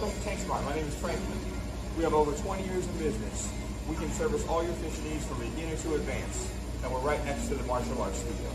Hello, Tank Smart. My name is Franklin. We have over 20 years in business. We can service all your fish needs from beginner to advanced, and we're right next to the martial arts studio.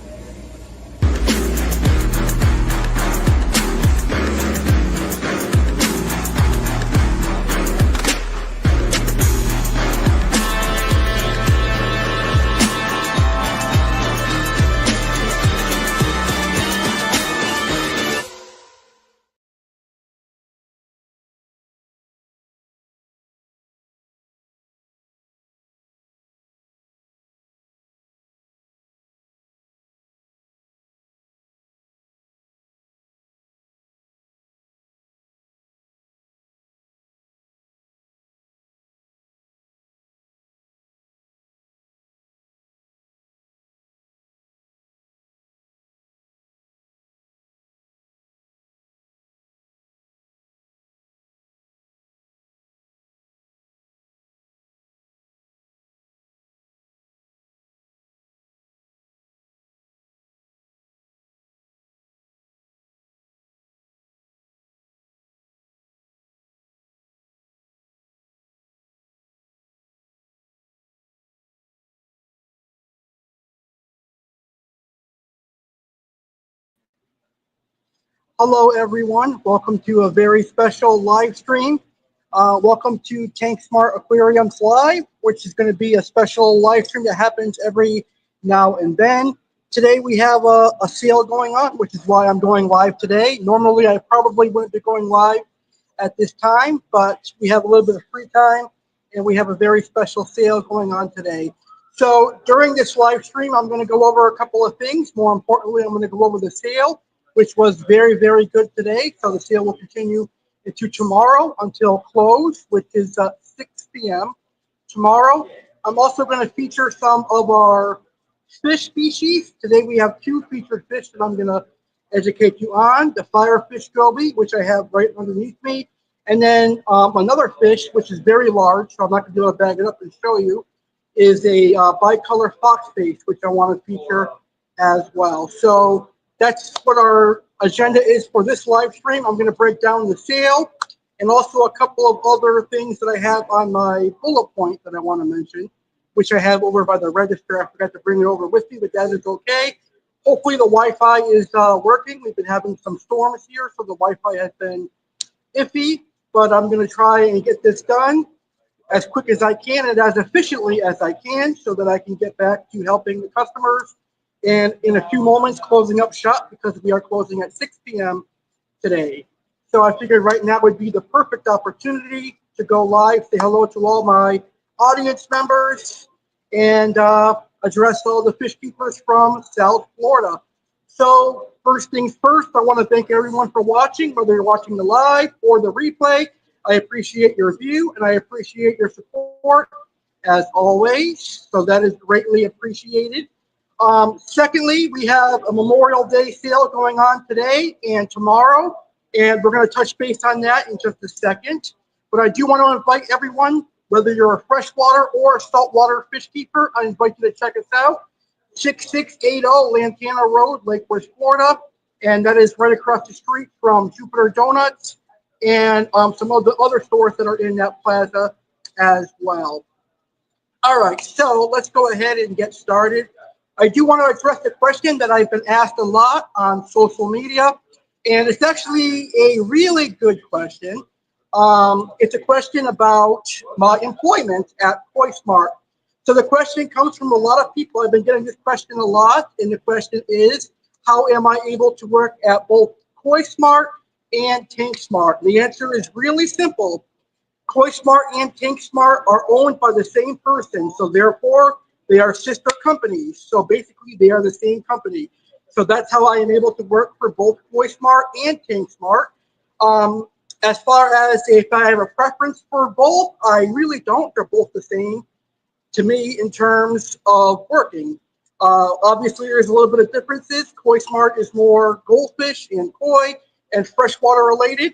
Hello, everyone. Welcome to a very special live stream. Welcome to Tank Smart Aquariums Live, which is going to be a special live stream that happens every now and then. Today we have a sale going on, which is why I'm going live today. Normally, I probably wouldn't be going live at this time, but we have a little bit of free time, and we have a very special sale going on today. So during this live stream, I'm going to go over a couple of things. More importantly, I'm going to go over the sale, which was very, very good today. So the sale will continue into tomorrow until close, which is 6 p.m. tomorrow. I'm also going to feature some of our fish species. Today we have two featured fish that I'm going to educate you on. The Firefish goby, which I have right underneath me. And then another fish, which is very large, so I'm not going to be able to bag it up and show you, is a Bicolor Foxface, which I want to feature as well. So that's what our agenda is for this live stream. I'm going to break down the sale and also a couple of other things that I have on my bullet point that I want to mention, which I have over by the register. I forgot to bring it over with me, but that is okay. Hopefully the Wi-Fi is working. We've been having some storms here, so the Wi-Fi has been iffy, but I'm going to try and get this done as quick as I can and as efficiently as I can so that I can get back to helping the customers. And in a few moments, closing up shop because we are closing at 6 p.m. today. So I figured right now would be the perfect opportunity to go live, say hello to all my audience members, and address all the fish keepers from South Florida. So first things first, I want to thank everyone for watching, whether you're watching the live or the replay. I appreciate your view and I appreciate your support as always. So that is greatly appreciated. Secondly, we have a Memorial Day sale going on today and tomorrow, and we're going to touch base on that in just a second. But I do want to invite everyone, whether you're a freshwater or a saltwater fish keeper, I invite you to check us out. 6680 Lantana Road, Lake Worth, Florida, and that is right across the street from Jupiter Donuts and some of the other stores that are in that plaza as well. All right, so let's go ahead and get started. I do want to address the question that I've been asked a lot on social media, and it's actually a really good question. It's a question about my employment at Koi Smart. So the question comes from a lot of people. I've been getting this question a lot, and the question is, how am I able to work at both Koi Smart and Tank Smart? The answer is really simple. Koi Smart and Tank Smart are owned by the same person, so therefore they are sister companies. So basically they are the same company. So that's how I am able to work for both Koi Smart and Tank Smart. As far as if I have a preference for both, I really don't. They're both the same to me in terms of working. Obviously there's a little bit of differences. Koi Smart is more goldfish and koi and freshwater related.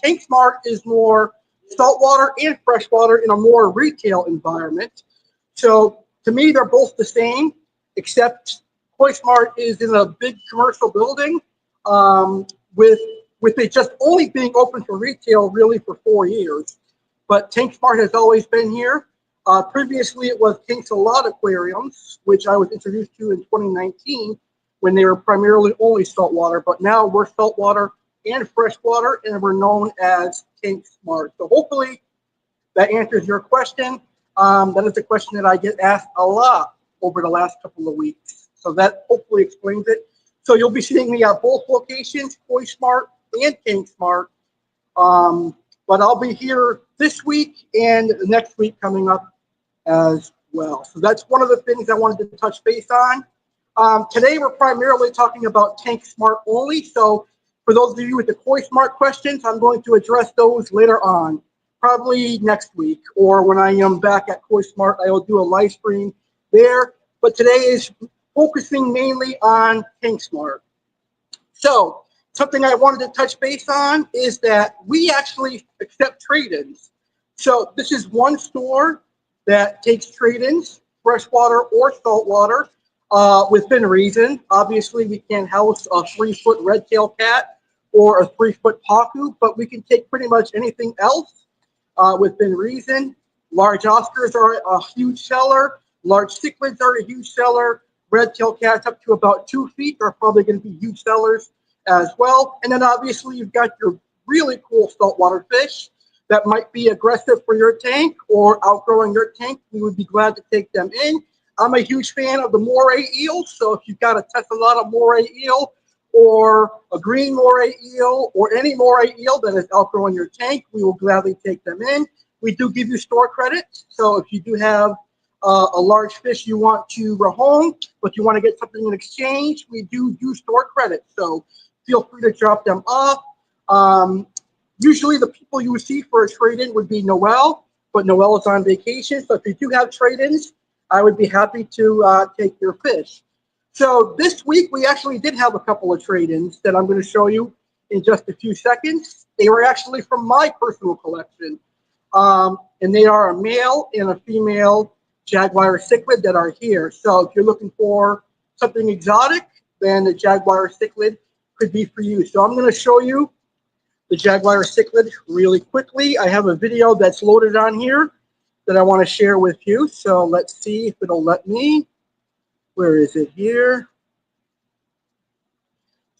Tank Smart is more saltwater and freshwater in a more retail environment. So to me, they're both the same, except Koi Smart is in a big commercial building with with it just only being open for retail really for 4 years. But Tank Smart has always been here. Previously, it was Tank Smart Aquariums, which I was introduced to in 2019 when they were primarily only saltwater. But now we're saltwater and freshwater, and we're known as Tank Smart. So hopefully that answers your question. That is a question that I get asked a lot over the last couple of weeks. So that hopefully explains it. So you'll be seeing me at both locations, Koi Smart and Tank Smart. But I'll be here this week and next week coming up as well. So that's one of the things I wanted to touch base on. Today we're primarily talking about Tank Smart only. So for those of you with the Koi Smart questions, I'm going to address those later on, probably next week, or when I am back at Koi Smart, I will do a live stream there. But today is focusing mainly on Tank Smart. So something I wanted to touch base on is that we actually accept trade-ins. So this is one store that takes trade-ins, freshwater or saltwater, within reason. Obviously, we can't house a 3-foot red-tailed cat or a 3-foot pacu, but we can take pretty much anything else within reason. Large Oscars are a huge seller. Large cichlids are a huge seller. Red-tailed cats up to about 2 feet are probably going to be huge sellers as well. And then obviously you've got your really cool saltwater fish that might be aggressive for your tank or outgrowing your tank. We would be glad to take them in. I'm a huge fan of the moray eels, so if you've got a tessellata moray eel or a green moray eel or any moray eel that is outgrowing your tank, we will gladly take them in. We do give you store credits, so if you do have a large fish you want to rehome, but you want to get something in exchange, we do store credits, so feel free to drop them off. Usually the people you would see for a trade-in would be Noel, but Noel is on vacation, so if you do have trade-ins, I would be happy to take your fish. So this week we actually did have a couple of trade-ins that I'm going to show you in just a few seconds. They were actually from my personal collection, and they are a male and a female jaguar cichlid that are here. So if you're looking for something exotic, then the jaguar cichlid could be for you. So I'm going to show you the jaguar cichlid really quickly. I have a video that's loaded on here that I want to share with you. So let's see if it'll let me. Where is it here?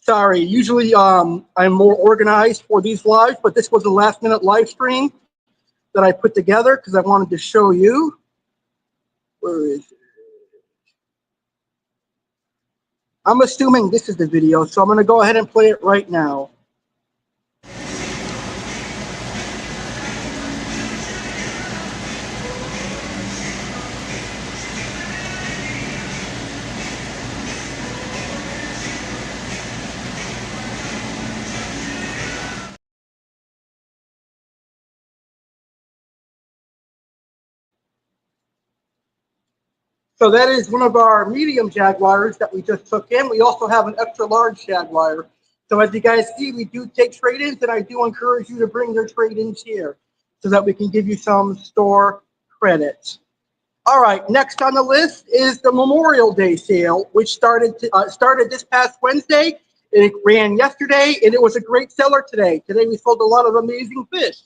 Sorry, usually I'm more organized for these lives, but this was a last-minute live stream that I put together because I wanted to show you. Where is it? I'm assuming this is the video, so I'm going to go ahead and play it right now. So that is one of our medium jaguars that we just took in. We also have an extra large jaguar. So as you guys see, we do take trade-ins, and I do encourage you to bring your trade-ins here so that we can give you some store credits. All right, next on the list is the Memorial Day sale, which started this past Wednesday. It ran yesterday, and it was a great seller today. Today we sold a lot of amazing fish.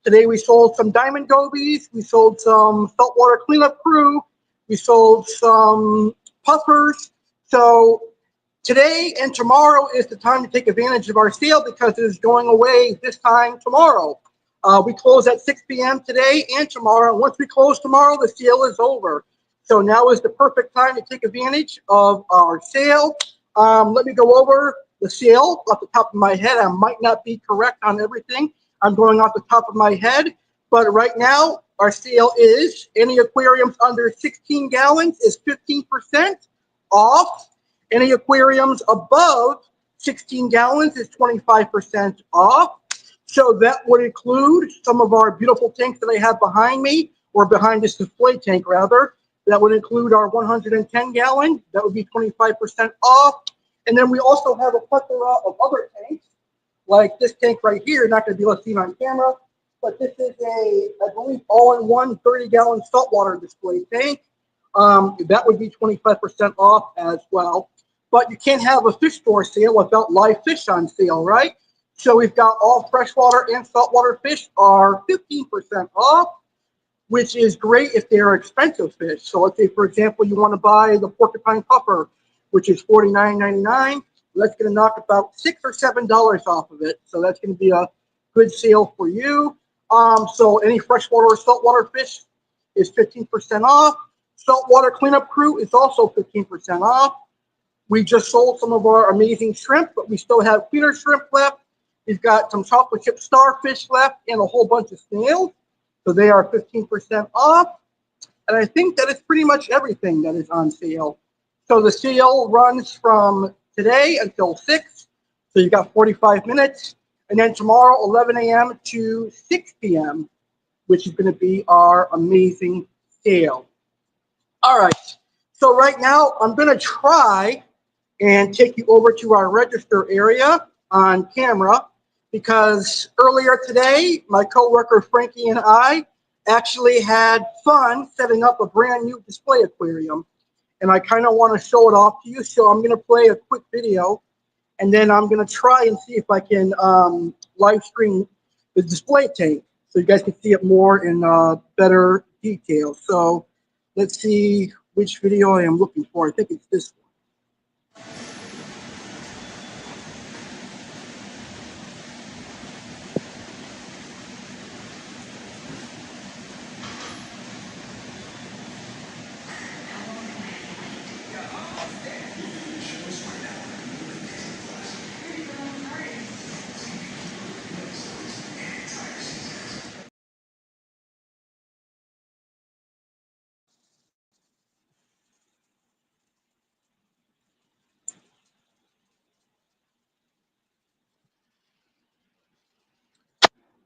Today we sold some diamond gobies, we sold some saltwater cleanup crew, we sold some puffers. So today and tomorrow is the time to take advantage of our sale because it is going away this time tomorrow. We close at 6 p.m. today and tomorrow. Once we close tomorrow, the sale is over. So now is the perfect time to take advantage of our sale. Let me go over the sale off the top of my head. I might not be correct on everything. I'm going off the top of my head. But right now, our sale is any aquariums under 16 gallons is 15% off. Any aquariums above 16 gallons is 25% off. So that would include some of our beautiful tanks that I have behind me, or behind this display tank rather. That would include our 110 gallon. That would be 25% off. And then we also have a plethora of other tanks, like this tank right here. Not going to be able to see on camera, but this is a, I believe, all-in-one 30-gallon saltwater display tank. That would be 25% off as well. But you can't have a fish store sale without live fish on sale, right? So we've got all freshwater and saltwater fish are 15% off, which is great if they're expensive fish. So let's say, for example, you want to buy the porcupine puffer, which is $49.99. That's going to knock about $6 or $7 off of it. So that's going to be a good sale for you. So any freshwater or saltwater fish is 15% off. Saltwater cleanup crew is also 15% off. We just sold some of our amazing shrimp, but we still have feeder shrimp left. We've got some chocolate chip starfish left and a whole bunch of snails. So they are 15% off. And I think that is pretty much everything that is on sale. So the sale runs from today until 6. So you've got 45 minutes. And then tomorrow, 11 a.m. to 6 p.m., which is going to be our amazing sale. All right. So right now, I'm going to try and take you over to our register area on camera, because earlier today, my coworker Frankie and I actually had fun setting up a brand new display aquarium, and I kind of want to show it off to you. So I'm going to play a quick video, and then I'm going to try and see if I can live stream the display tank so you guys can see it more in better detail. So let's see which video I am looking for. I think it's this one.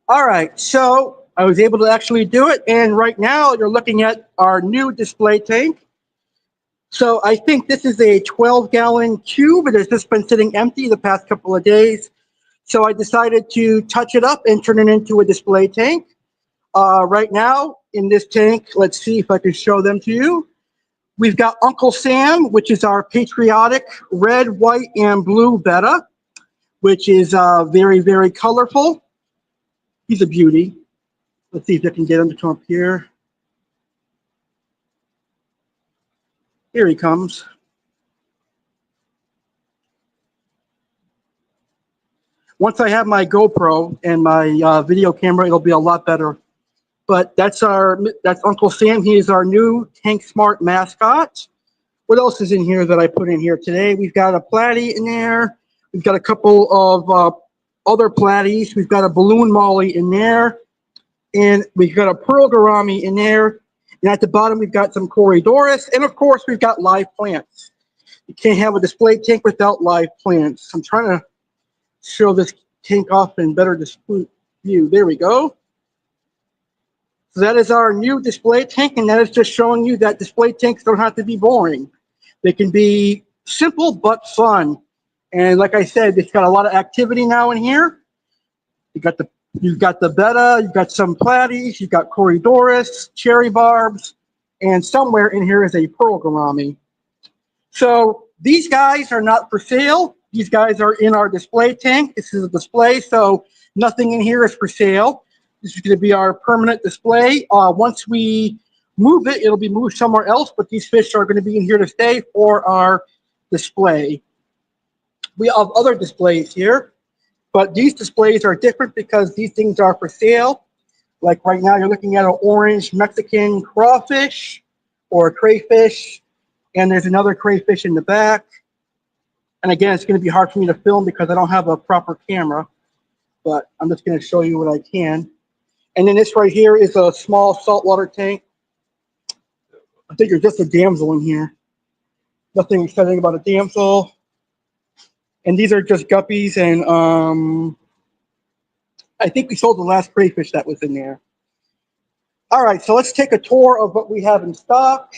All right, so I was able to actually do it, and right now you're looking at our new display tank. So I think this is a 12-gallon cube. It has just been sitting empty the past couple of days. So I decided to touch it up and turn it into a display tank. Right now in this tank, let's see if I can show them to you. We've got Uncle Sam, which is our patriotic red, white, and blue betta, which is very, very colorful. He's a beauty. Let's see if I can get him to come up here. Here he comes. Once I have my GoPro and my video camera, it'll be a lot better. But that's Uncle Sam. He is our new Tank Smart mascot. What else is in here that I put in here today? We've got a platy in there. We've got a couple of other platies. We've got a balloon molly in there. And we've got a pearl gourami in there. And at the bottom, we've got some Corydoras. And of course, we've got live plants. You can't have a display tank without live plants. I'm trying to show this tank off in better display view. There we go. So that is our new display tank, and that is just showing you that display tanks don't have to be boring. They can be simple but fun. And like I said, it's got a lot of activity now in here. You've got the betta, you've got some platies, you've got Corydoras, cherry barbs, and somewhere in here is a pearl gourami. So these guys are not for sale. These guys are in our display tank. This is a display, so nothing in here is for sale. This is going to be our permanent display. Once we move it, it'll be moved somewhere else, but these fish are going to be in here to stay for our display. We have other displays here, but these displays are different because these things are for sale. Like right now, you're looking at an orange Mexican crawfish or a crayfish, and there's another crayfish in the back. And again, it's going to be hard for me to film because I don't have a proper camera, but I'm just going to show you what I can. And then this right here is a small saltwater tank. I think there's just a damsel in here. Nothing exciting about a damsel. And these are just guppies, and I think we sold the last crayfish that was in there. All right, so let's take a tour of what we have in stock.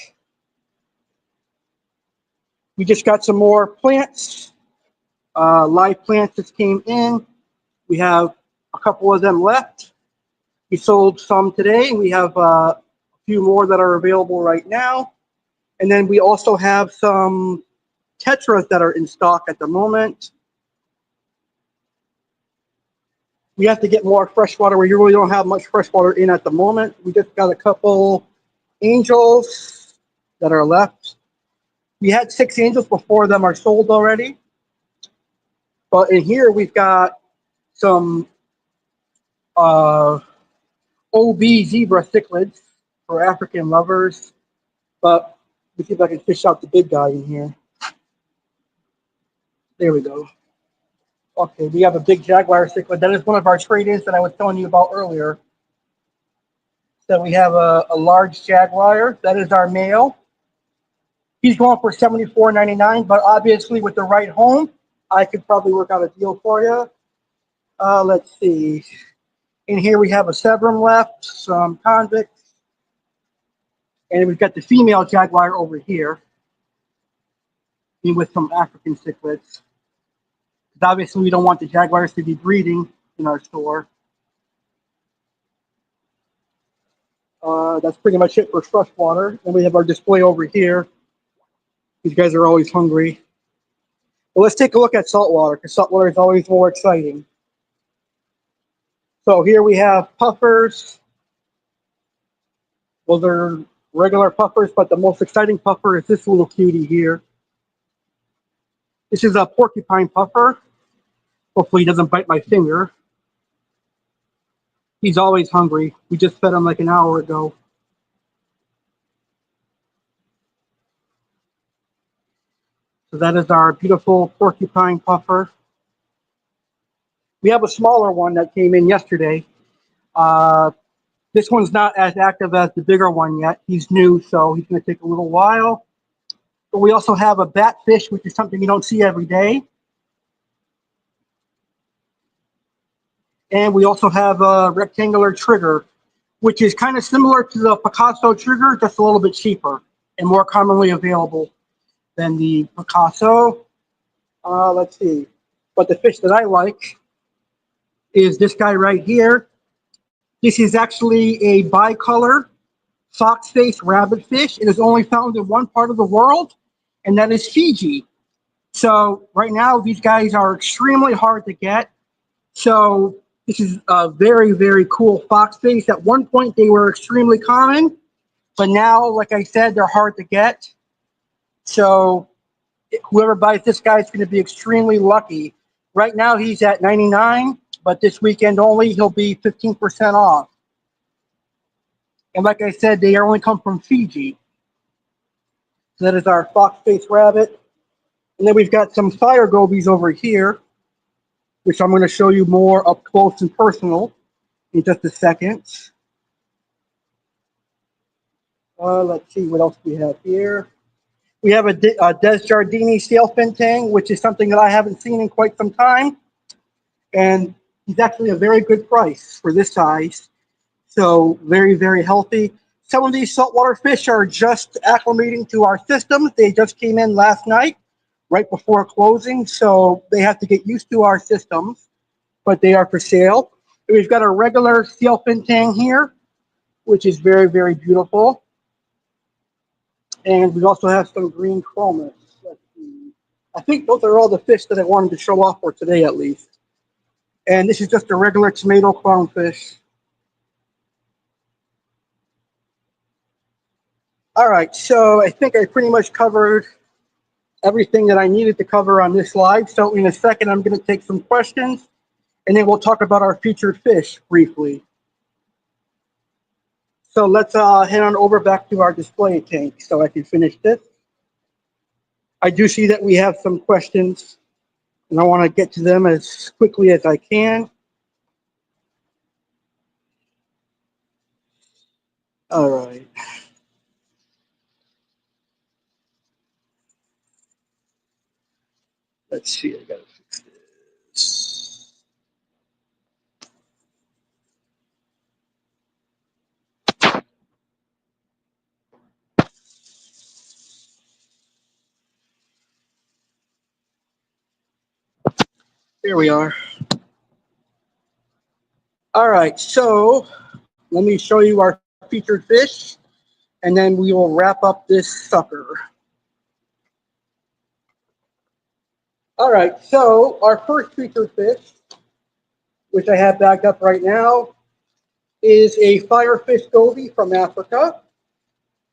We just got some more plants. Live plants just came in. We have a couple of them left. We sold some today, and we have a few more that are available right now. And then we also have some tetras that are in stock at the moment. We have to get more freshwater. We really don't have much freshwater in at the moment. We just got a couple angels that are left. We had 6 angels, but 4 of them are sold already. But in here we've got some OB zebra cichlids for African lovers. But let me see if I can fish out the big guy in here. There we go. Okay, we have a big jaguar cichlid. That is one of our trade-ins that I was telling you about earlier. So we have a large jaguar. That is our male. He's going for $74.99, but obviously with the right home, I could probably work out a deal for you. Let's see. In here we have a Severum left, some convicts, and we've got the female jaguar over here with some African cichlids. Obviously, we don't want the jaguars to be breeding in our store. That's pretty much it for freshwater. And we have our display over here. These guys are always hungry. But let's take a look at saltwater, because saltwater is always more exciting. So here we have puffers. Well, they're regular puffers, but the most exciting puffer is this little cutie here. This is a porcupine puffer. Hopefully he doesn't bite my finger. He's always hungry. We just fed him like an hour ago. So that is our beautiful porcupine puffer. We have a smaller one that came in yesterday. This one's not as active as the bigger one yet. He's new, so he's going to take a little while. But we also have a batfish, which is something you don't see every day. And we also have a rectangular trigger, which is kind of similar to the Picasso trigger, just a little bit cheaper and more commonly available than the Picasso. Let's see. But the fish that I like is this guy right here. This is actually a bicolor Foxface rabbitfish. It is only found in one part of the world, and that is Fiji. So right now, these guys are extremely hard to get. So this is a very, very cool Foxface. At one point, they were extremely common, but now, like I said, they're hard to get. So whoever buys this guy is going to be extremely lucky. Right now, he's at $99, but this weekend only, he'll be 15% off. And like I said, they only come from Fiji. So that is our Foxface rabbit. And then we've got some fire gobies over here, which I'm going to show you more up close and personal in just a second. Let's see what else we have here. We have a Des Jardini sailfin tang, which is something that I haven't seen in quite some time. And he's actually a very good price for this size. So very, very healthy. Some of these saltwater fish are just acclimating to our systems. They just came in last night, right before closing. So they have to get used to our systems, but they are for sale. We've got a regular sailfin tang here, which is very, very beautiful. And we also have some green chromis. Let's see. I think those are all the fish that I wanted to show off for today, at least. And this is just a regular tomato clownfish. All right, so I think I pretty much covered everything that I needed to cover on this live. So in a second, I'm going to take some questions, and then we'll talk about our featured fish briefly. So let's head on over back to our display tank so I can finish this. I do see that we have some questions, and I want to get to them as quickly as I can. All right. Let's see. I got to fix this. There we are. All right. So let me show you our featured fish, and then we will wrap up this sucker. All right. So our first featured fish which I have backed up right now, is a Firefish goby from Africa.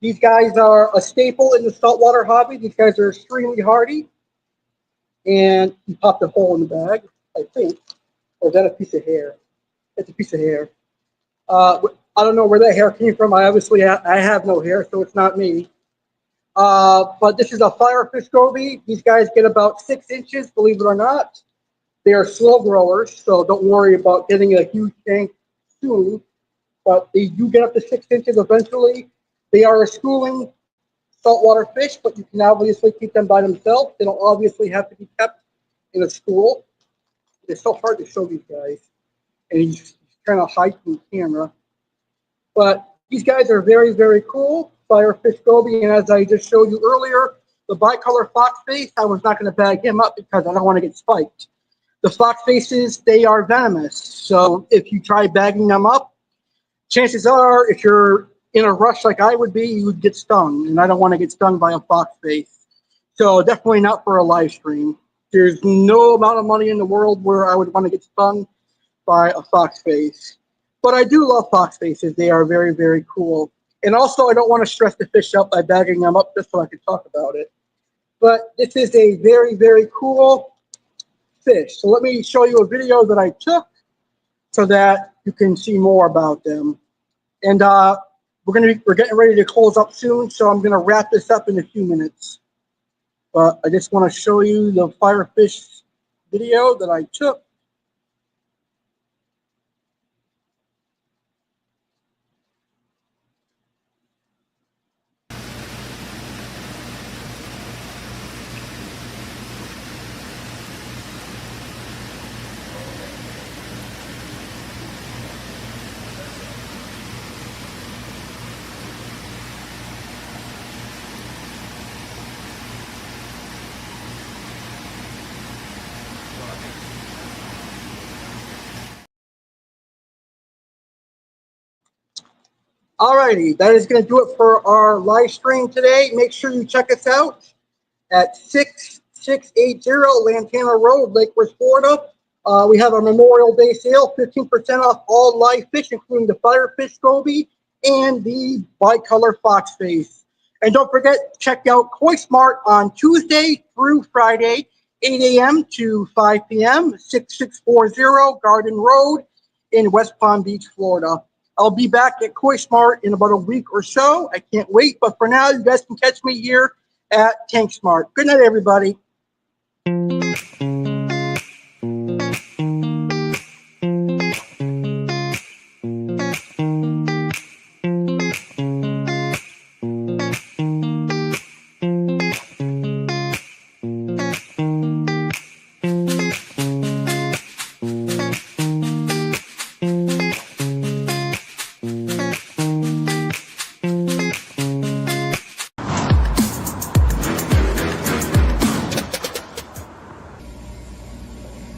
These guys are a staple in the saltwater hobby. These guys are extremely hardy. And he popped a hole in the bag, I think. Or is that a piece of hair? It's a piece of hair. I don't know where that hair came from. I have no hair, so it's not me. But this is a Firefish goby. These guys get about 6 inches, believe it or not. They are slow growers, so don't worry about getting a huge tank soon. But they do get up to 6 inches eventually. They are a schooling saltwater fish, but you can obviously keep them by themselves. They don't obviously have to be kept in a school. It's so hard to show these guys, and you just kind of hide from the camera. But these guys are very, very cool. Firefish goby, and as I just showed you earlier, the Bicolor Foxface, I was not going to bag him up because I don't want to get spiked. The Foxfaces, they are venomous, so if you try bagging them up, chances are, if you're in a rush like I would be, you would get stung, and I don't want to get stung by a Foxface. So definitely not for a live stream. There's no amount of money in the world where I would want to get stung by a Foxface. But I do love Foxfaces. They are very, very cool. And also, I don't want to stress the fish up by bagging them up just so I can talk about it. But this is a very, very cool fish. So let me show you a video that I took so that you can see more about them. And we're getting ready to close up soon, so I'm going to wrap this up in a few minutes. But I just want to show you the Firefish video that I took. Alrighty, that is going to do it for our live stream today. Make sure you check us out at 6680 Lantana Road, Lake Worth, Florida. We have our Memorial Day sale, 15% off all live fish, including the Firefish goby and the Bicolor Foxface. And don't forget, check out Koi Smart on Tuesday through Friday, 8 a.m. to 5 p.m., 6640 Garden Road in West Palm Beach, Florida. I'll be back at Koi Smart in about a week or so. I can't wait. But for now, you guys can catch me here at Tank Smart. Good night, everybody.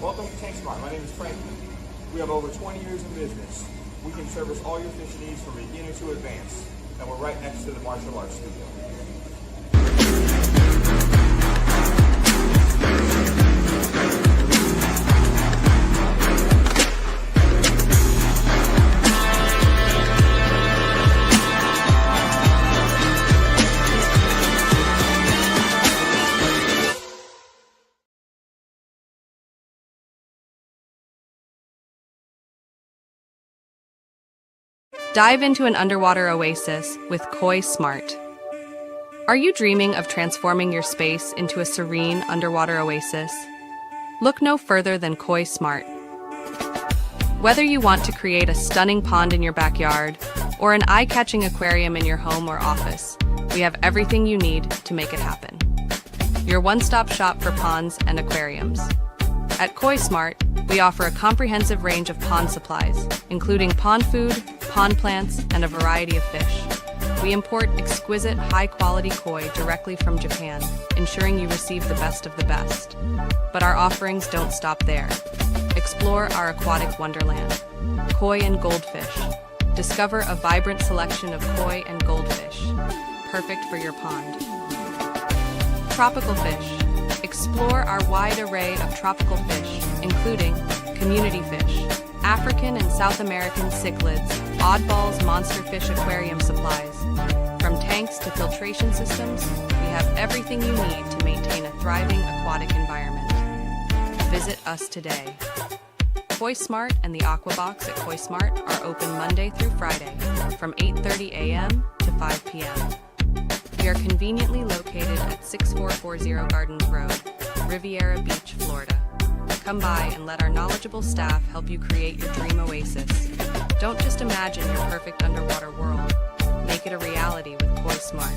Welcome to Tank Smart. My name is Frank. We have over 20 years in business. We can service all your fish needs from beginner to advanced, and we're right next to the martial arts studio. Dive into an underwater oasis with Koi Smart. Are you dreaming of transforming your space into a serene underwater oasis? Look no further than Koi Smart. Whether you want to create a stunning pond in your backyard or an eye-catching aquarium in your home or office, we have everything you need to make it happen. Your one-stop shop for ponds and aquariums. At Koi Smart, we offer a comprehensive range of pond supplies, including pond food, pond plants, and a variety of fish. We import exquisite, high-quality koi directly from Japan, ensuring you receive the best of the best. But our offerings don't stop there. Explore our aquatic wonderland, koi and goldfish. Discover a vibrant selection of koi and goldfish, perfect for your pond. Tropical fish. Explore our wide array of tropical fish, including community fish, African and South American cichlids, oddballs, monster fish aquarium supplies. From tanks to filtration systems, we have everything you need to maintain a thriving aquatic environment. Visit us today. Koi Smart and the Aqua Box at Koi Smart are open Monday through Friday from 8:30 a.m. to 5 p.m. We are conveniently located at 6440 Gardens Road, Riviera Beach, Florida. Come by and let our knowledgeable staff help you create your dream oasis. Don't just imagine your perfect underwater world. Make it a reality with Koi Smart.